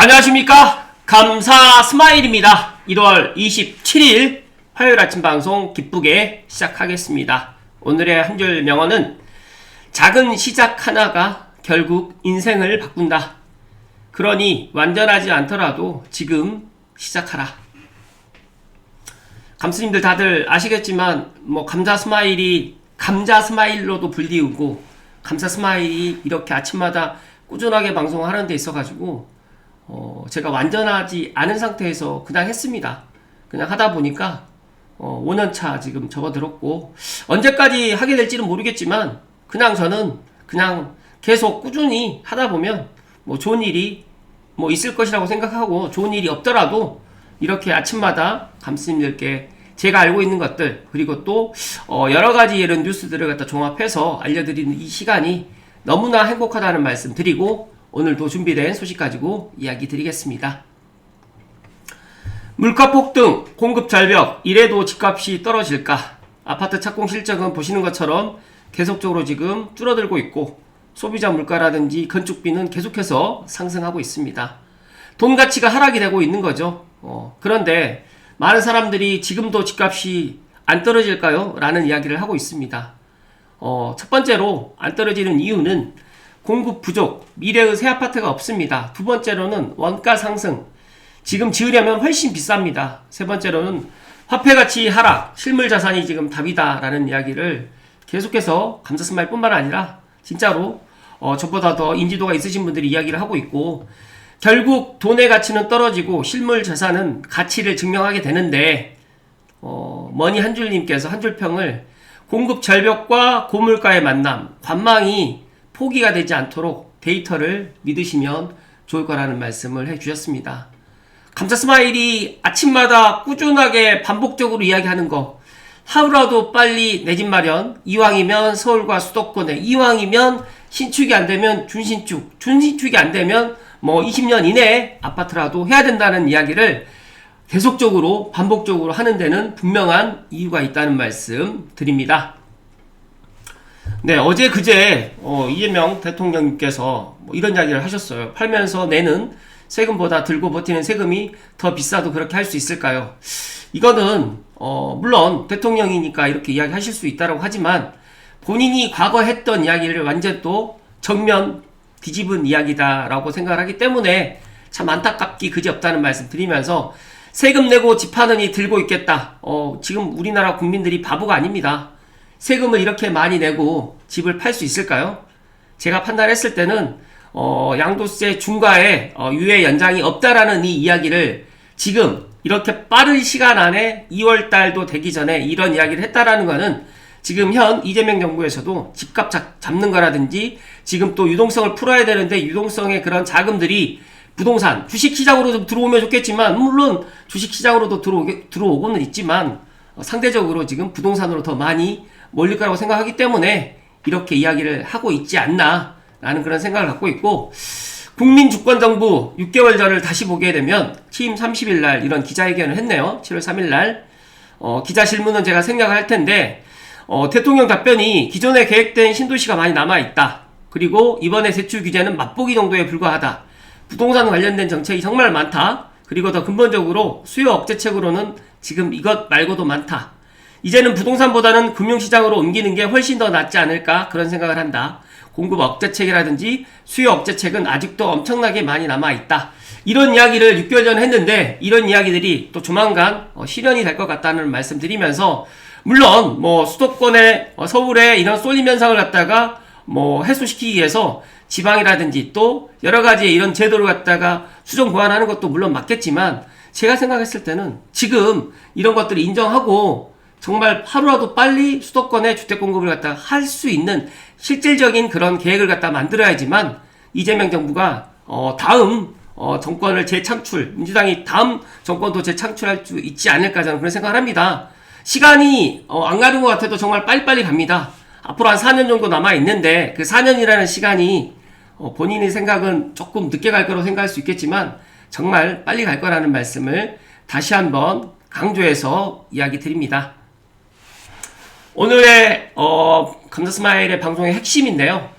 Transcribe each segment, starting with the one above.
안녕하십니까? 감사 스마일입니다. 1월 27일 화요일 아침 방송 기쁘게 시작하겠습니다. 오늘의 한 줄 명언은 작은 시작 하나가 결국 인생을 바꾼다. 그러니 완전하지 않더라도 지금 시작하라. 감스님들 다들 아시겠지만 감자 스마일이 감자 스마일로도 불리우고 감사 스마일이 이렇게 아침마다 꾸준하게 방송하는 데 있어가지고 제가 완전하지 않은 상태에서 그냥 했습니다. 그냥 하다 보니까 5년차 지금 접어들었고 언제까지 하게 될지는 모르겠지만 그냥 저는 그냥 계속 꾸준히 하다 보면 좋은 일이 있을 것이라고 생각하고 좋은 일이 없더라도 이렇게 아침마다 감스님들께 제가 알고 있는 것들 그리고 또 여러가지 이런 뉴스들을 갖다 종합해서 알려드리는 이 시간이 너무나 행복하다는 말씀 드리고 오늘도 준비된 소식 가지고 이야기 드리겠습니다. 물가 폭등, 공급 절벽, 이래도 집값이 떨어질까? 아파트 착공 실적은 보시는 것처럼 계속적으로 지금 줄어들고 있고 소비자 물가라든지 건축비는 계속해서 상승하고 있습니다. 돈 가치가 하락이 되고 있는 거죠. 그런데 많은 사람들이 지금도 집값이 안 떨어질까요? 라는 이야기를 하고 있습니다. 첫 번째로 안 떨어지는 이유는 공급 부족, 미래의 새 아파트가 없습니다. 두 번째로는 원가 상승, 지금 지으려면 훨씬 비쌉니다. 세 번째로는 화폐가치 하락, 실물 자산이 지금 답이다 라는 이야기를 계속해서 감사스마일 뿐만 아니라 진짜로 저보다 더 인지도가 있으신 분들이 이야기를 하고 있고 결국 돈의 가치는 떨어지고 실물 자산은 가치를 증명하게 되는데 머니 한줄님께서 한줄평을 공급 절벽과 고물가의 만남, 관망이 포기가 되지 않도록 데이터를 믿으시면 좋을 거라는 말씀을 해주셨습니다. 감사 스마일이 아침마다 꾸준하게 반복적으로 이야기하는 거 하루라도 빨리 내 집 마련, 이왕이면 서울과 수도권에, 이왕이면 신축이 안 되면 준신축, 준신축이 안 되면 20년 이내에 아파트라도 해야 된다는 이야기를 계속적으로 반복적으로 하는 데는 분명한 이유가 있다는 말씀 드립니다. 네, 어제 그제 이재명 대통령님께서 이런 이야기를 하셨어요. 팔면서 내는 세금보다 들고 버티는 세금이 더 비싸도 그렇게 할 수 있을까요? 이거는 물론 대통령이니까 이렇게 이야기하실 수 있다고 하지만 본인이 과거 했던 이야기를 완전 또 정면 뒤집은 이야기다라고 생각을 하기 때문에 참 안타깝기 그지없다는 말씀 드리면서 세금 내고 집 하느니 들고 있겠다. 지금 우리나라 국민들이 바보가 아닙니다. 세금을 이렇게 많이 내고 집을 팔 수 있을까요? 제가 판단했을 때는 양도세 중과에 유예 연장이 없다라는 이 이야기를 지금 이렇게 빠른 시간 안에 2월 달도 되기 전에 이런 이야기를 했다라는 거는 지금 현 이재명 정부에서도 집값 잡는 거라든지 지금 또 유동성을 풀어야 되는데 유동성의 그런 자금들이 부동산, 주식시장으로도 들어오면 좋겠지만 물론 주식시장으로도 들어오고는 있지만 상대적으로 지금 부동산으로 더 많이 몰릴 거라고 생각하기 때문에 이렇게 이야기를 하고 있지 않나 라는 그런 생각을 갖고 있고 국민주권정부 6개월 전을 다시 보게 되면 취임 30일 날 이런 기자회견을 했네요. 7월 3일 날 기자 질문은 제가 생략을 할 텐데 대통령 답변이 기존에 계획된 신도시가 많이 남아있다. 그리고 이번에 세출 규제는 맛보기 정도에 불과하다. 부동산 관련된 정책이 정말 많다. 그리고 더 근본적으로 수요 억제책으로는 지금 이것 말고도 많다. 이제는 부동산보다는 금융시장으로 옮기는 게 훨씬 더 낫지 않을까 그런 생각을 한다. 공급 억제책이라든지 수요 억제책은 아직도 엄청나게 많이 남아있다. 이런 이야기를 6개월 전에 했는데 이런 이야기들이 또 조만간 실현이 될 것 같다는 말씀 드리면서 물론 수도권에 서울에 이런 쏠림 현상을 갖다가 해소시키기 위해서 지방이라든지 또 여러가지 이런 제도를 갖다가 수정 보완하는 것도 물론 맞겠지만 제가 생각했을 때는 지금 이런 것들을 인정하고 정말 하루라도 빨리 수도권의 주택 공급을 갖다가 할 수 있는 실질적인 그런 계획을 갖다 만들어야지만 이재명 정부가 다음 정권을 재창출, 민주당이 다음 정권도 재창출할 수 있지 않을까 저는 그런 생각을 합니다. 시간이 안 가는 것 같아도 정말 빨리빨리 갑니다. 앞으로 한 4년 정도 남아있는데 그 4년이라는 시간이 본인의 생각은 조금 늦게 갈 거라고 생각할 수 있겠지만 정말 빨리 갈 거라는 말씀을 다시 한번 강조해서 이야기 드립니다. 오늘의 감사스마일의 방송의 핵심인데요.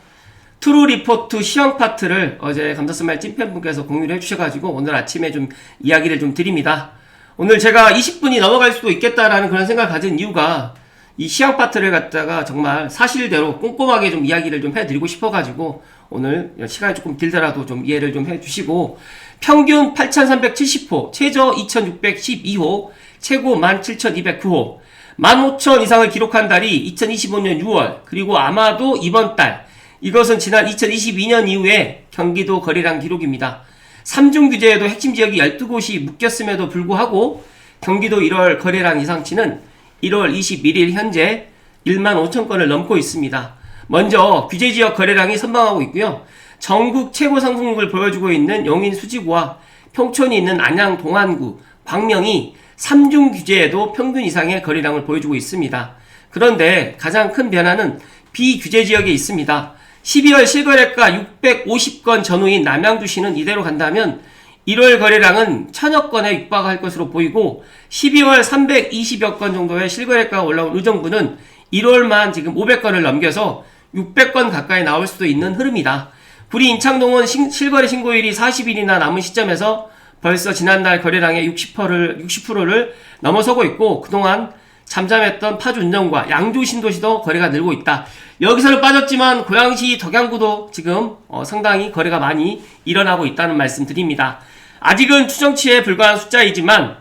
트루 리포트 시황 파트를 어제 감사스마일 찐팬분께서 공유를 해주셔가지고 오늘 아침에 좀 이야기를 좀 드립니다. 오늘 제가 20분이 넘어갈 수도 있겠다라는 그런 생각을 가진 이유가 이 시황 파트를 갖다가 정말 사실대로 꼼꼼하게 좀 이야기를 좀 해드리고 싶어가지고 오늘 시간이 조금 길더라도 좀 이해를 좀 해주시고, 평균 8,370호, 최저 2,612호, 최고 17,209호, 15,000 이상을 기록한 달이 2025년 6월, 그리고 아마도 이번 달, 이것은 지난 2022년 이후에 경기도 거래량 기록입니다. 3중 규제에도 핵심 지역이 12곳이 묶였음에도 불구하고 경기도 1월 거래량 이상치는 1월 21일 현재 15,000건을 넘고 있습니다. 먼저 규제지역 거래량이 선방하고 있고요. 전국 최고 상승률을 보여주고 있는 용인 수지구와 평촌이 있는 안양 동안구, 광명이 3중 규제에도 평균 이상의 거래량을 보여주고 있습니다. 그런데 가장 큰 변화는 비규제 지역에 있습니다. 12월 실거래가 650건 전후인 남양주시는 이대로 간다면 1월 거래량은 1000여 건에 육박할 것으로 보이고, 12월 320여 건 정도의 실거래가가 올라온 의정부는 1월만 지금 500건을 넘겨서 600건 가까이 나올 수도 있는 흐름이다. 구리 인창동은 실거래 신고일이 40일이나 남은 시점에서 벌써 지난달 거래량의 60%를 넘어서고 있고, 그동안 잠잠했던 파주 운정과 양주 신도시도 거래가 늘고 있다. 여기서는 빠졌지만 고양시 덕양구도 지금 상당히 거래가 많이 일어나고 있다는 말씀 드립니다. 아직은 추정치에 불과한 숫자이지만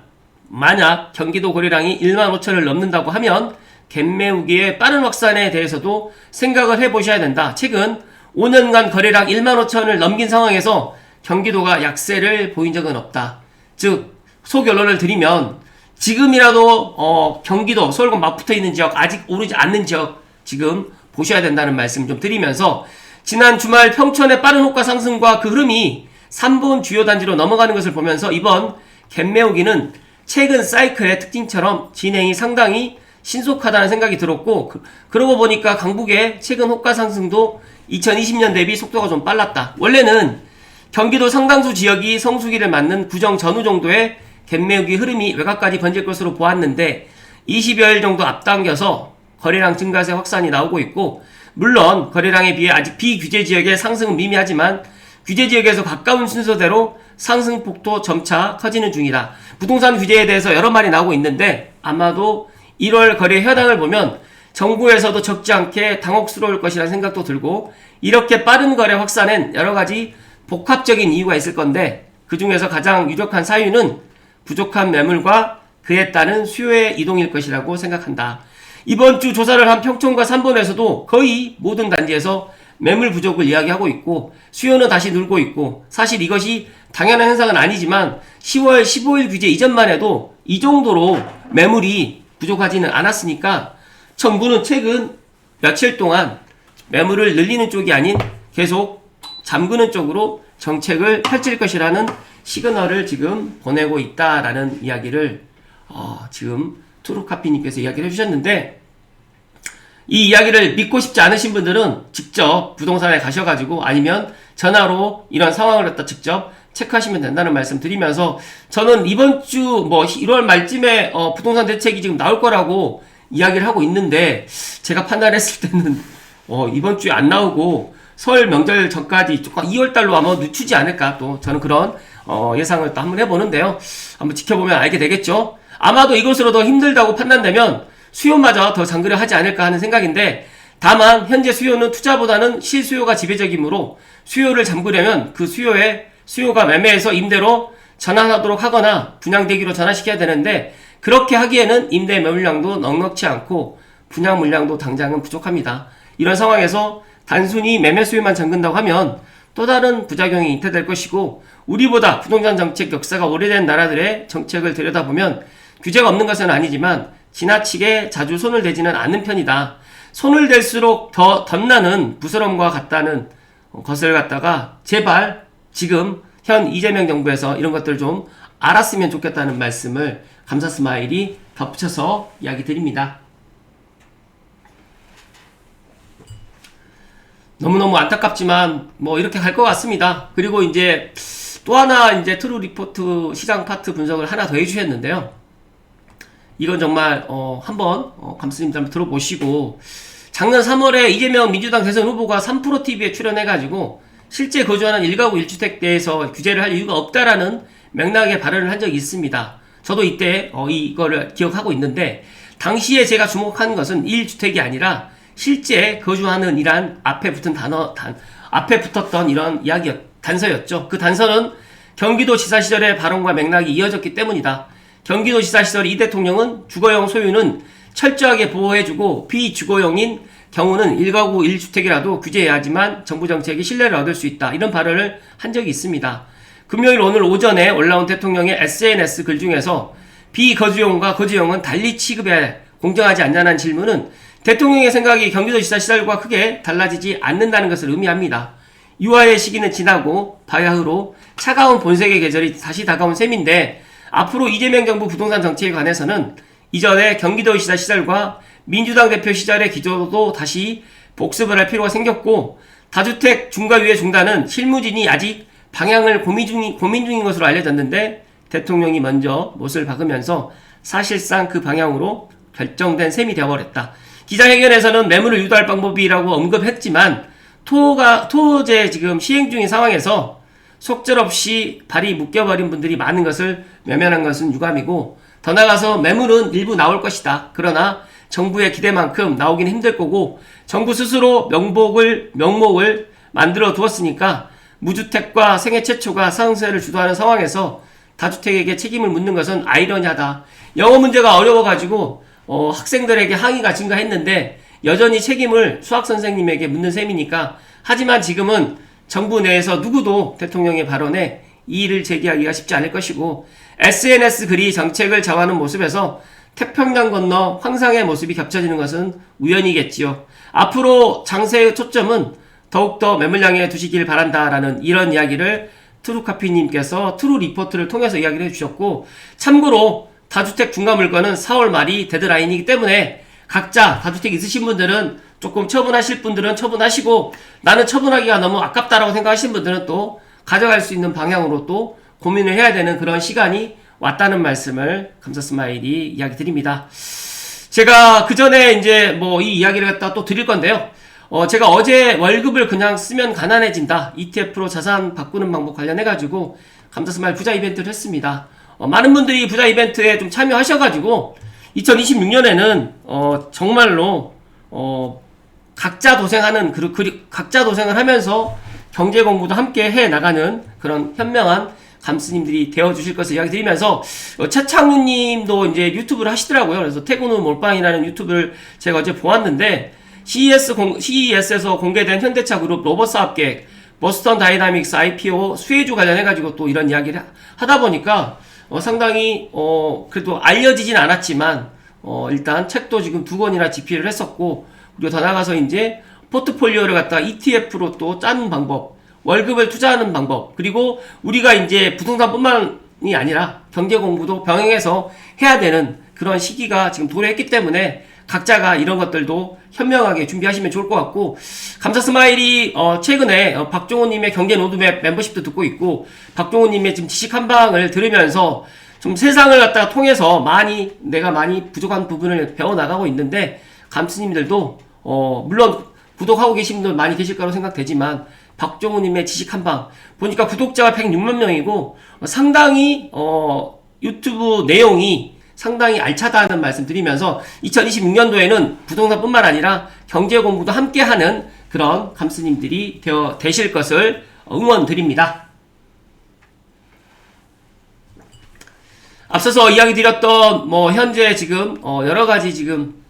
만약 경기도 거래량이 15,000을 넘는다고 하면 갭매우기의 빠른 확산에 대해서도 생각을 해보셔야 된다. 최근 5년간 거래량 15,000을 넘긴 상황에서 경기도가 약세를 보인 적은 없다. 즉 소결론을 드리면 지금이라도 경기도 서울과 맞붙어 있는 지역, 아직 오르지 않는 지역 지금 보셔야 된다는 말씀 좀 드리면서, 지난 주말 평촌의 빠른 호가 상승과 그 흐름이 3본 주요 단지로 넘어가는 것을 보면서 이번 갭매우기는 최근 사이클의 특징처럼 진행이 상당히 신속하다는 생각이 들었고, 그러고 보니까 강북의 최근 호가 상승도 2020년 대비 속도가 좀 빨랐다. 원래는 경기도 상당수 지역이 성수기를 맞는 구정 전후 정도의 갭매우기 흐름이 외곽까지 번질 것으로 보았는데 20여일 정도 앞당겨서 거래량 증가세 확산이 나오고 있고, 물론 거래량에 비해 아직 비규제 지역의 상승은 미미하지만 규제 지역에서 가까운 순서대로 상승폭도 점차 커지는 중이다. 부동산 규제에 대해서 여러 말이 나오고 있는데 아마도 1월 거래 현황을 보면 정부에서도 적지 않게 당혹스러울 것이라는 생각도 들고, 이렇게 빠른 거래 확산엔 여러 가지 복합적인 이유가 있을 건데 그 중에서 가장 유력한 사유는 부족한 매물과 그에 따른 수요의 이동일 것이라고 생각한다. 이번 주 조사를 한 평촌과 삼본에서도 거의 모든 단지에서 매물 부족을 이야기하고 있고 수요는 다시 늘고 있고, 사실 이것이 당연한 현상은 아니지만 10월 15일 규제 이전만 해도 이 정도로 매물이 부족하지는 않았으니까 정부는 최근 며칠 동안 매물을 늘리는 쪽이 아닌 계속 잠그는 쪽으로 정책을 펼칠 것이라는 시그널을 지금 보내고 있다라는 이야기를 지금 투루카피님께서 이야기를 해주셨는데, 이 이야기를 믿고 싶지 않으신 분들은 직접 부동산에 가셔가지고 아니면 전화로 이런 상황을 갖다 직접 체크하시면 된다는 말씀 드리면서, 저는 이번 주 1월 말쯤에 부동산 대책이 지금 나올 거라고 이야기를 하고 있는데, 제가 판단했을 때는 이번 주에 안 나오고 설 명절 전까지 조금 2월달로 아마 늦추지 않을까, 또 저는 그런 예상을 또 한번 해보는데요. 한번 지켜보면 알게 되겠죠. 아마도 이것으로 더 힘들다고 판단되면 수요마저 더 잠그려 하지 않을까 하는 생각인데, 다만 현재 수요는 투자보다는 실수요가 지배적이므로 수요를 잠그려면 그 수요가 매매에서 임대로 전환하도록 하거나 분양대기로 전환시켜야 되는데, 그렇게 하기에는 임대 매물량도 넉넉치 않고 분양 물량도 당장은 부족합니다. 이런 상황에서 단순히 매매 수요만 잠근다고 하면 또 다른 부작용이 잉태될 것이고, 우리보다 부동산 정책 역사가 오래된 나라들의 정책을 들여다보면 규제가 없는 것은 아니지만 지나치게 자주 손을 대지는 않는 편이다. 손을 댈수록 더 덧나는 부스럼과 같다는 것을 갖다가 제발 지금 현 이재명 정부에서 이런 것들 좀 알았으면 좋겠다는 말씀을 감사 스마일이 덧붙여서 이야기 드립니다. 너무너무 안타깝지만 이렇게 갈 것 같습니다. 그리고 이제 또 하나 이제 트루 리포트 시장 파트 분석을 하나 더 해주셨는데요. 이건 정말 한번 감독님들 한번 들어보시고, 작년 3월에 이재명 민주당 대선 후보가 3프로TV에 출연해가지고 실제 거주하는 1가구 1주택대에서 규제를 할 이유가 없다라는 맥락의 발언을 한 적이 있습니다. 저도 이때 이거를 기억하고 있는데 당시에 제가 주목한 것은 1주택이 아니라 실제 거주하는 이란 앞에 붙은 앞에 붙었던 이런 단서였죠. 그 단서는 경기도지사 시절의 발언과 맥락이 이어졌기 때문이다. 경기도지사 시절 이 대통령은 주거용 소유는 철저하게 보호해주고 비주거용인 경우는 1가구 1주택이라도 규제해야 하지만 정부 정책이 신뢰를 얻을 수 있다. 이런 발언을 한 적이 있습니다. 금요일 오늘 오전에 올라온 대통령의 SNS 글 중에서 비거주용과 거주용은 달리 취급해 공정하지 않냐는 질문은 대통령의 생각이 경기도지사 시절과 크게 달라지지 않는다는 것을 의미합니다. 유화의 시기는 지나고 바야흐로 차가운 본색의 계절이 다시 다가온 셈인데 앞으로 이재명 정부 부동산 정책에 관해서는 이전의 경기도지사 시절과 민주당 대표 시절의 기조도 다시 복습을 할 필요가 생겼고 다주택 중과유예 중단은 실무진이 아직 방향을 고민 중인 것으로 알려졌는데 대통령이 먼저 못을 박으면서 사실상 그 방향으로 결정된 셈이 되어버렸다. 기자회견에서는 매물을 유도할 방법이라고 언급했지만 토제 지금 시행 중인 상황에서 속절없이 발이 묶여버린 분들이 많은 것을 외면한 것은 유감이고 더 나아가서 매물은 일부 나올 것이다. 그러나 정부의 기대만큼 나오기는 힘들 거고 정부 스스로 명목을 만들어 두었으니까 무주택과 생애 최초가 상승세를 주도하는 상황에서 다주택에게 책임을 묻는 것은 아이러니하다. 영어 문제가 어려워가지고 학생들에게 항의가 증가했는데 여전히 책임을 수학선생님에게 묻는 셈이니까 하지만 지금은 정부 내에서 누구도 대통령의 발언에 이의를 제기하기가 쉽지 않을 것이고 SNS 글이 정책을 좌우하는 모습에서 태평양 건너 황상의 모습이 겹쳐지는 것은 우연이겠지요. 앞으로 장세의 초점은 더욱더 매물량에 두시길 바란다라는 이런 이야기를 트루카피님께서 트루리포트를 통해서 이야기를 해주셨고 참고로 다주택 중과 물건은 4월 말이 데드라인이기 때문에 각자 다주택 있으신 분들은 조금 처분하실 분들은 처분하시고 나는 처분하기가 너무 아깝다라고 생각하시는 분들은 또 가져갈 수 있는 방향으로 또 고민을 해야 되는 그런 시간이 왔다는 말씀을 감사스마일이 이야기 드립니다. 제가 그 전에 이제 이 이야기를 갖다 또 드릴 건데요. 제가 어제 월급을 그냥 쓰면 가난해진다. ETF로 자산 바꾸는 방법 관련해가지고 감사스마일 부자 이벤트를 했습니다. 많은 분들이 부자 이벤트에 좀 참여하셔가지고 2026년에는 정말로 각자 도생하는 각자 도생을 하면서 경제 공부도 함께 해 나가는 그런 현명한 감스님들이 되어주실 것을 이야기 드리면서 차창우님도 이제 유튜브를 하시더라고요. 그래서 퇴근 후 몰빵이라는 유튜브를 제가 어제 보았는데 CES에서 공개된 현대차 그룹 로버스 합계 버스턴 다이나믹스 IPO 수혜주 관련해가지고 또 이런 이야기를 하다 보니까 상당히 그래도 알려지진 않았지만 일단 책도 지금 2권이나 집필을 했었고 그리고 더 나가서 이제 포트폴리오를 갖다 ETF로 또 짜는 방법, 월급을 투자하는 방법, 그리고 우리가 이제 부동산뿐만이 아니라 경제 공부도 병행해서 해야 되는 그런 시기가 지금 도래했기 때문에 각자가 이런 것들도 현명하게 준비하시면 좋을 것 같고 감사스마일이 최근에 박종호님의 경제 로드맵 멤버십도 듣고 있고 박종호님의 지금 지식 한방을 들으면서 좀 세상을 갖다가 통해서 내가 많이 부족한 부분을 배워나가고 있는데 감스님들도 물론 구독하고 계신 분들 많이 계실 거라고 생각되지만 박종호님의 지식 한방 보니까 구독자가 106만 명이고 상당히 유튜브 내용이 상당히 알차다는 말씀 드리면서 2026년도에는 부동산뿐만 아니라 경제 공부도 함께하는 그런 감스님들이 되실 것을 응원드립니다. 앞서서 이야기 드렸던 현재 지금 여러가지 지금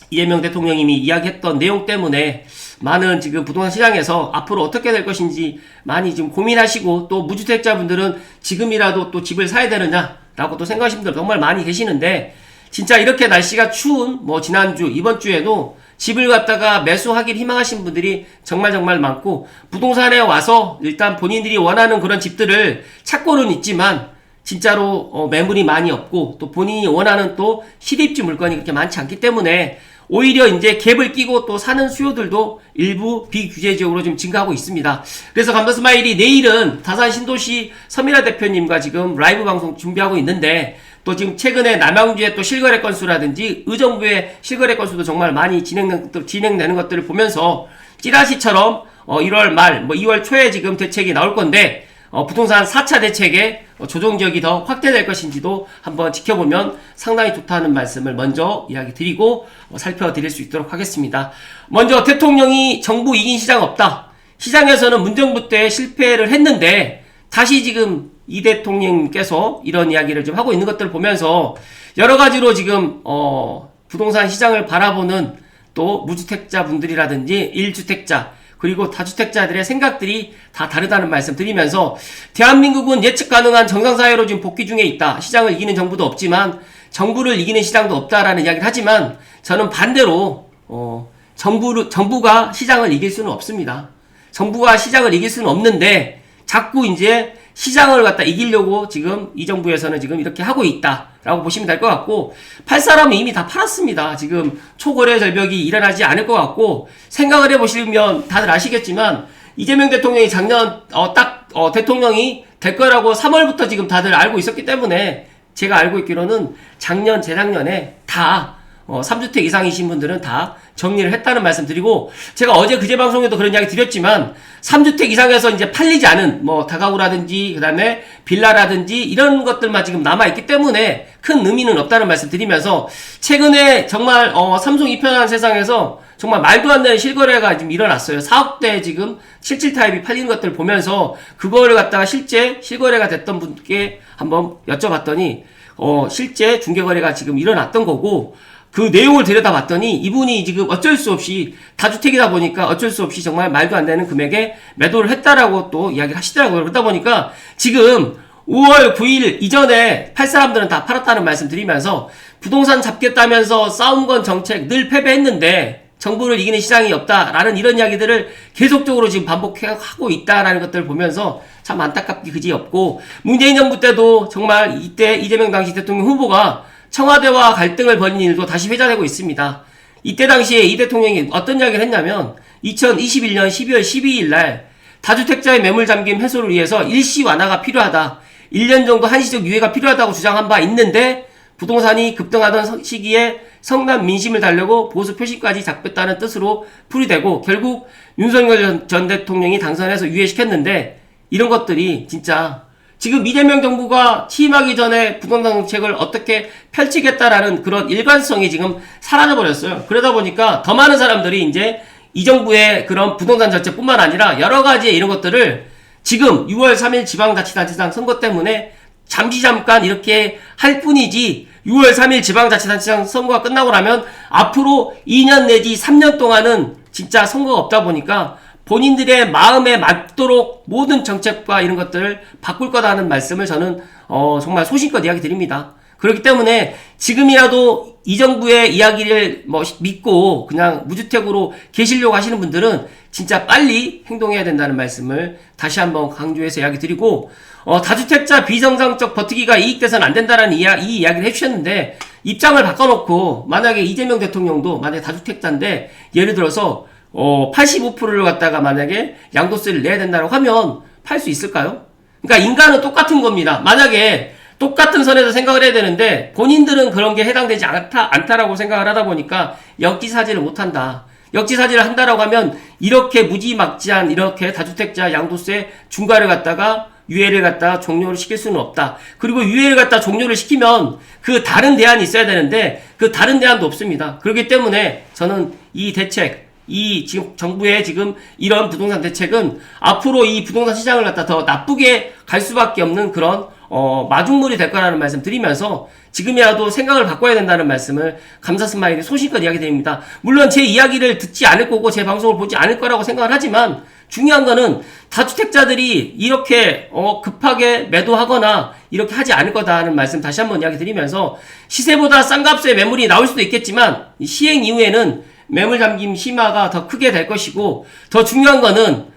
이재명 대통령님이 이야기했던 내용 때문에 많은 지금 부동산 시장에서 앞으로 어떻게 될 것인지 많이 지금 고민하시고 또 무주택자분들은 지금이라도 또 집을 사야 되느냐라고 또 생각하시는 분들 정말 많이 계시는데 진짜 이렇게 날씨가 추운 지난주 이번 주에도 집을 갖다가 매수하길 희망하시는 분들이 정말 많고 부동산에 와서 일단 본인들이 원하는 그런 집들을 찾고는 있지만 진짜로 매물이 많이 없고 또 본인이 원하는 또 실입지 물건이 그렇게 많지 않기 때문에 오히려 이제 갭을 끼고 또 사는 수요들도 일부 비규제 지역으로 좀 증가하고 있습니다. 그래서 감사스마일이 내일은 다산 신도시 서미라 대표님과 지금 라이브 방송 준비하고 있는데 또 지금 최근에 남양주의 또 실거래 건수라든지 의정부의 실거래 건수도 정말 많이 진행되는 것들을 보면서 찌라시처럼 1월 말, 2월 초에 지금 대책이 나올 건데 부동산 4차 대책의 조정지역이 더 확대될 것인지도 한번 지켜보면 상당히 좋다는 말씀을 먼저 이야기 드리고 살펴드릴 수 있도록 하겠습니다. 먼저 대통령이 정부 이긴 시장 없다. 시장에서는 문정부 때 실패를 했는데 다시 지금 이 대통령께서 이런 이야기를 좀 하고 있는 것들을 보면서 여러 가지로 지금 부동산 시장을 바라보는 또 무주택자 분들이라든지 1주택자 그리고 다주택자들의 생각들이 다 다르다는 말씀 드리면서 대한민국은 예측 가능한 정상사회로 지금 복귀 중에 있다. 시장을 이기는 정부도 없지만 정부를 이기는 시장도 없다라는 이야기를 하지만 저는 반대로 정부가 시장을 이길 수는 없습니다. 정부가 시장을 이길 수는 없는데 자꾸 이제 시장을 갖다 이기려고 지금 이 정부에서는 지금 이렇게 하고 있다라고 보시면 될 것 같고 팔 사람은 이미 다 팔았습니다. 지금 초거래 절벽이 일어나지 않을 것 같고 생각을 해보시면 다들 아시겠지만 이재명 대통령이 작년 대통령이 될 거라고 3월부터 지금 다들 알고 있었기 때문에 제가 알고 있기로는 작년 재작년에 다 3주택 이상이신 분들은 다 정리를 했다는 말씀 드리고 제가 어제 그제 방송에도 그런 이야기 드렸지만 3주택 이상에서 이제 팔리지 않은 다가구라든지 그 다음에 빌라라든지 이런 것들만 지금 남아있기 때문에 큰 의미는 없다는 말씀 드리면서 최근에 정말 삼성 이편한 세상에서 정말 말도 안 되는 실거래가 지금 일어났어요. 4억대 지금 77 타입이 팔리는 것들을 보면서 그거를 갖다가 실제 실거래가 됐던 분께 한번 여쭤봤더니 실제 중개거래가 지금 일어났던 거고 그 내용을 들여다봤더니 이분이 지금 어쩔 수 없이 다주택이다 보니까 어쩔 수 없이 정말 말도 안 되는 금액에 매도를 했다라고 또 이야기를 하시더라고요. 그러다 보니까 지금 5월 9일 이전에 팔 사람들은 다 팔았다는 말씀 드리면서 부동산 잡겠다면서 싸움건 정책 늘 패배했는데 정부를 이기는 시장이 없다라는 이런 이야기들을 계속적으로 지금 반복하고 있다라는 것들을 보면서 참 안타깝기 그지없고 문재인 정부 때도 정말 이때 이재명 당시 대통령 후보가 청와대와 갈등을 벌인 일도 다시 회자되고 있습니다. 이때 당시에 이 대통령이 어떤 이야기를 했냐면 2021년 12월 12일 날 다주택자의 매물 잠김 해소를 위해서 일시 완화가 필요하다. 1년 정도 한시적 유예가 필요하다고 주장한 바 있는데 부동산이 급등하던 시기에 성남 민심을 달려고 보수 표심까지 잡겠다는 뜻으로 풀이되고 결국 윤석열 전 대통령이 당선해서 유예시켰는데 이런 것들이 진짜 지금 이재명 정부가 취임하기 전에 부동산 정책을 어떻게 펼치겠다라는 그런 일관성이 지금 사라져버렸어요. 그러다 보니까 더 많은 사람들이 이제 이 정부의 그런 부동산 정책뿐만 아니라 여러 가지의 이런 것들을 지금 6월 3일 지방자치단체장 선거 때문에 잠깐 이렇게 할 뿐이지 6월 3일 지방자치단체장 선거가 끝나고 나면 앞으로 2년 내지 3년 동안은 진짜 선거가 없다 보니까 본인들의 마음에 맞도록 모든 정책과 이런 것들을 바꿀 거다는 말씀을 저는 정말 소신껏 이야기 드립니다. 그렇기 때문에 지금이라도 이 정부의 이야기를 믿고 그냥 무주택으로 계시려고 하시는 분들은 진짜 빨리 행동해야 된다는 말씀을 다시 한번 강조해서 이야기 드리고 다주택자 비정상적 버티기가 이익돼서는 안 된다는 이 이야기를 해주셨는데 입장을 바꿔놓고 만약에 이재명 대통령도 만약에 다주택자인데 예를 들어서 85%를 갖다가 만약에 양도세를 내야 된다고 하면 팔 수 있을까요? 그러니까 인간은 똑같은 겁니다. 만약에 똑같은 선에서 생각을 해야 되는데 본인들은 그런 게 해당되지 않다라고 생각을 하다 보니까 역지사지를 못한다. 역지사지를 한다라고 하면 이렇게 무지막지한 이렇게 다주택자 양도세 중과를 갖다가 유예를 갖다가 종료를 시킬 수는 없다. 그리고 유예를 갖다가 종료를 시키면 그 다른 대안이 있어야 되는데 그 다른 대안도 없습니다. 그렇기 때문에 저는 이 대책 지금 정부의 지금 이런 부동산 대책은 앞으로 이 부동산 시장을 갖다 더 나쁘게 갈 수밖에 없는 그런 마중물이 될 거라는 말씀 드리면서 지금이라도 생각을 바꿔야 된다는 말씀을 감사스마일이 소신껏 이야기 드립니다. 물론 제 이야기를 듣지 않을 거고 제 방송을 보지 않을 거라고 생각을 하지만 중요한 거는 다주택자들이 이렇게 급하게 매도하거나 이렇게 하지 않을 거다는 말씀 다시 한번 이야기 드리면서 시세보다 싼 값에 매물이 나올 수도 있겠지만 시행 이후에는 매물 잠김 심화가 더 크게 될 것이고 더 중요한 거는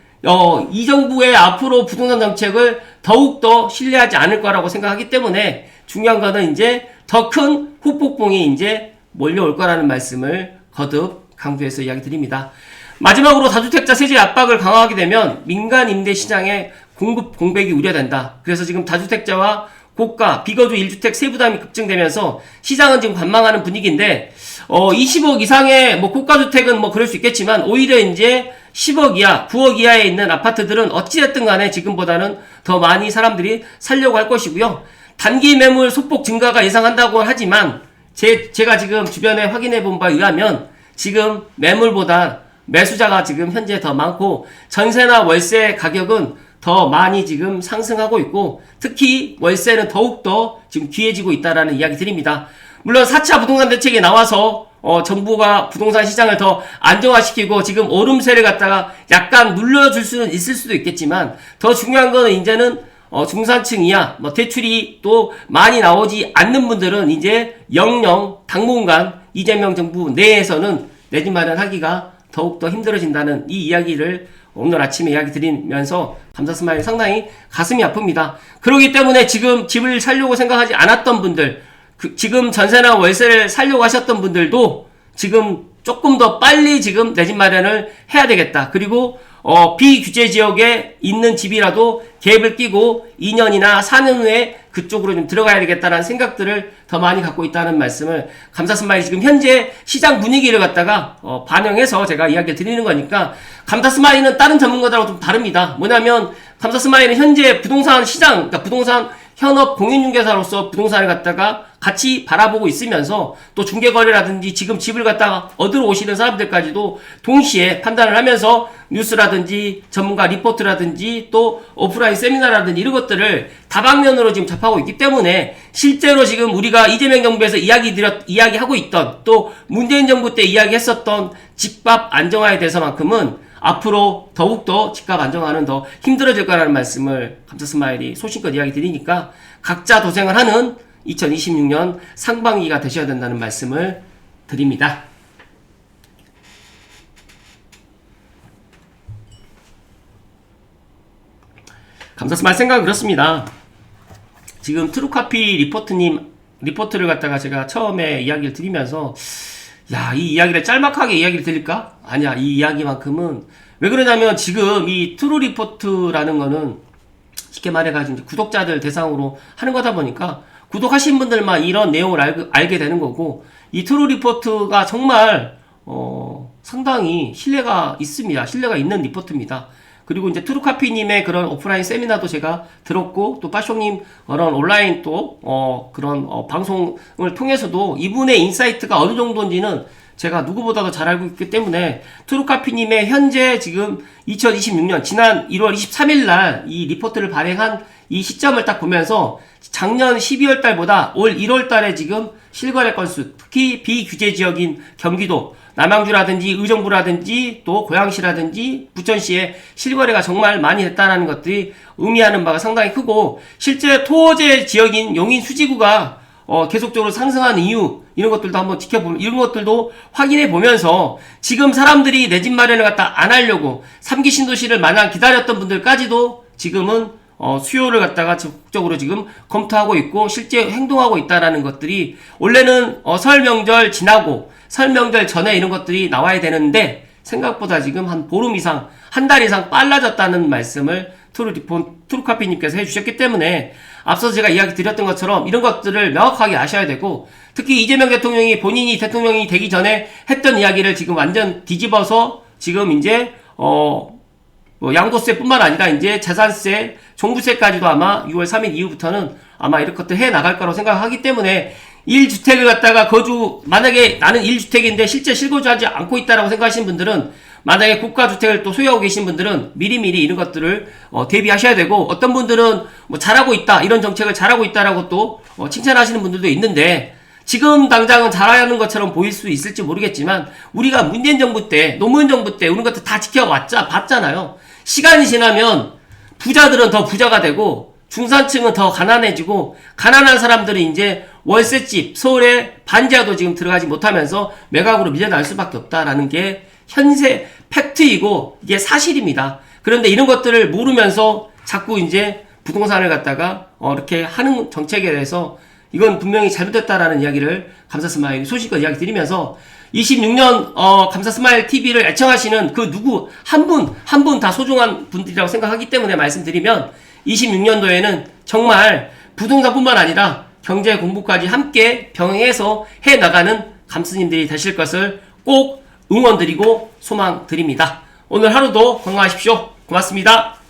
이 정부의 앞으로 부동산 정책을 더욱더 신뢰하지 않을 거라고 생각하기 때문에 중요한 거는 이제 더 큰 후폭풍이 이제 몰려올 거라는 말씀을 거듭 강조해서 이야기 드립니다. 마지막으로 다주택자 세제 압박을 강화하게 되면 민간 임대 시장의 공급 공백이 우려된다. 그래서 지금 다주택자와 고가, 비거주 1주택 세부담이 급증되면서 시장은 지금 관망하는 분위기인데 20억 이상의 뭐 고가주택은 뭐 그럴 수 있겠지만 오히려 이제 10억 이하, 9억 이하에 있는 아파트들은 어찌됐든 간에 지금보다는 더 많이 사람들이 살려고 할 것이고요. 단기 매물 소폭 증가가 예상한다고 하지만 제가 지금 주변에 확인해 본 바에 의하면 지금 매물보다 매수자가 지금 현재 더 많고 전세나 월세 가격은 더 많이 지금 상승하고 있고 특히 월세는 더욱더 지금 귀해지고 있다라는 이야기 드립니다. 물론 4차 부동산 대책이 나와서 정부가 부동산 시장을 더 안정화시키고 지금 오름세를 갖다가 약간 눌러줄 수는 있을 수도 있겠지만 더 중요한 거는 이제는 중산층 이하 대출이 또 많이 나오지 않는 분들은 이제 영영 당분간 이재명 정부 내에서는 내 집 마련하기가 더욱더 힘들어진다는 이 이야기를 오늘 아침에 이야기 드리면서 감사스마일 상당히 가슴이 아픕니다. 그렇기 때문에 지금 집을 살려고 생각하지 않았던 분들, 지금 전세나 월세를 살려고 하셨던 분들도 지금 조금 더 빨리 지금 내 집 마련을 해야 되겠다. 그리고 비규제 지역에 있는 집이라도 갭을 끼고 2년이나 4년 후에 그쪽으로 좀 들어가야 되겠다라는 생각들을 더 많이 갖고 있다는 말씀을 감사스마일 지금 현재 시장 분위기를 갖다가 반영해서 제가 이야기를 드리는 거니까 감사스마일은 다른 전문가들하고 좀 다릅니다. 뭐냐면 감사스마일은 현재 부동산 시장, 그러니까 부동산 현업 공인중개사로서 부동산을 갖다가 같이 바라보고 있으면서 또 중개거래라든지 지금 집을 갖다가 얻으러 오시는 사람들까지도 동시에 판단을 하면서 뉴스라든지 전문가 리포트라든지 또 오프라인 세미나라든지 이런 것들을 다방면으로 지금 접하고 있기 때문에 실제로 지금 우리가 이재명 정부에서 이야기하고 있던 또 문재인 정부 때 이야기했었던 집값 안정화에 대해서만큼은 앞으로 더욱더 집값 안정화는 더 힘들어질 거라는 말씀을 감사스마일이 소신껏 이야기 드리니까 각자 도생을 하는 2026년 상반기가 되셔야 된다는 말씀을 드립니다. 감사스마일 생각은 그렇습니다. 지금 트루카피 리포트를 갖다가 제가 처음에 이야기를 드리면서 이 이야기를 짤막하게 이야기를 드릴까? 아니야, 이 이야기만큼은 왜 그러냐면 지금 이 트루 리포트라는 거는 쉽게 말해가지고 이제 구독자들 대상으로 하는 거다 보니까 구독하신 분들만 이런 내용을 알게 되는 거고 이 트루 리포트가 정말 상당히 신뢰가 있습니다. 신뢰가 있는 리포트입니다. 그리고 이제 트루카피님의 그런 오프라인 세미나도 제가 들었고, 또 빠쇼님 그런 온라인 또, 그런, 방송을 통해서도 이분의 인사이트가 어느 정도인지는 제가 누구보다도 잘 알고 있기 때문에 트루카피님의 현재 지금 2026년 지난 1월 23일 날 이 리포트를 발행한 이 시점을 딱 보면서 작년 12월 달보다 올 1월 달에 지금 실거래 건수, 특히 비규제 지역인 경기도, 남양주라든지 의정부라든지 또 고양시라든지 부천시에 실거래가 정말 많이 됐다는 것들이 의미하는 바가 상당히 크고, 실제 토호제 지역인 용인 수지구가 계속적으로 상승하는 이유, 이런 것들도 한번 이런 것들도 확인해 보면서 지금 사람들이 내 집 마련을 갖다 안 하려고 3기 신도시를 마냥 기다렸던 분들까지도 지금은 수요를 갖다가 적극적으로 지금 검토하고 있고 실제 행동하고 있다라는 것들이, 원래는 설 명절 지나고 설 명절 전에 이런 것들이 나와야 되는데 생각보다 지금 한 보름 이상, 한 달 이상 빨라졌다는 말씀을 트루카피님께서 해주셨기 때문에 앞서서 제가 이야기 드렸던 것처럼 이런 것들을 명확하게 아셔야 되고, 특히 이재명 대통령이 본인이 대통령이 되기 전에 했던 이야기를 지금 완전 뒤집어서 지금 이제 양도세뿐만 아니라 이제 재산세, 종부세까지도 아마 6월 3일 이후부터는 아마 이런 것들 해 나갈 거라고 생각하기 때문에 1주택을 갖다가 만약에 나는 1주택인데 실제 실거주하지 않고 있다라고 생각하시는 분들은, 만약에 국가주택을 또 소유하고 계신 분들은 미리미리 이런 것들을 대비하셔야 되고, 어떤 분들은 뭐 잘하고 있다, 이런 정책을 잘하고 있다라고 또 칭찬하시는 분들도 있는데, 지금 당장은 잘하는 것처럼 보일 수 있을지 모르겠지만 우리가 문재인 정부 때, 노무현 정부 때 이런 것들 다 봤잖아요. 시간이 지나면 부자들은 더 부자가 되고 중산층은 더 가난해지고, 가난한 사람들은 이제 월세집, 서울에 반지하도 지금 들어가지 못하면서 매각으로 밀려날 수밖에 없다라는 게 현재 팩트이고 이게 사실입니다. 그런데 이런 것들을 모르면서 자꾸 이제 부동산을 갖다가 이렇게 하는 정책에 대해서 이건 분명히 잘못됐다라는 이야기를 감사스마일 소식껏 이야기 드리면서, 26년 감사스마일 TV를 애청하시는 그 누구 한 분 다 소중한 분들이라고 생각하기 때문에 말씀드리면, 26년도에는 정말 부동산뿐만 아니라 경제 공부까지 함께 병행해서 해나가는 감스님들이 되실 것을 꼭 응원드리고 소망드립니다. 오늘 하루도 건강하십시오. 고맙습니다.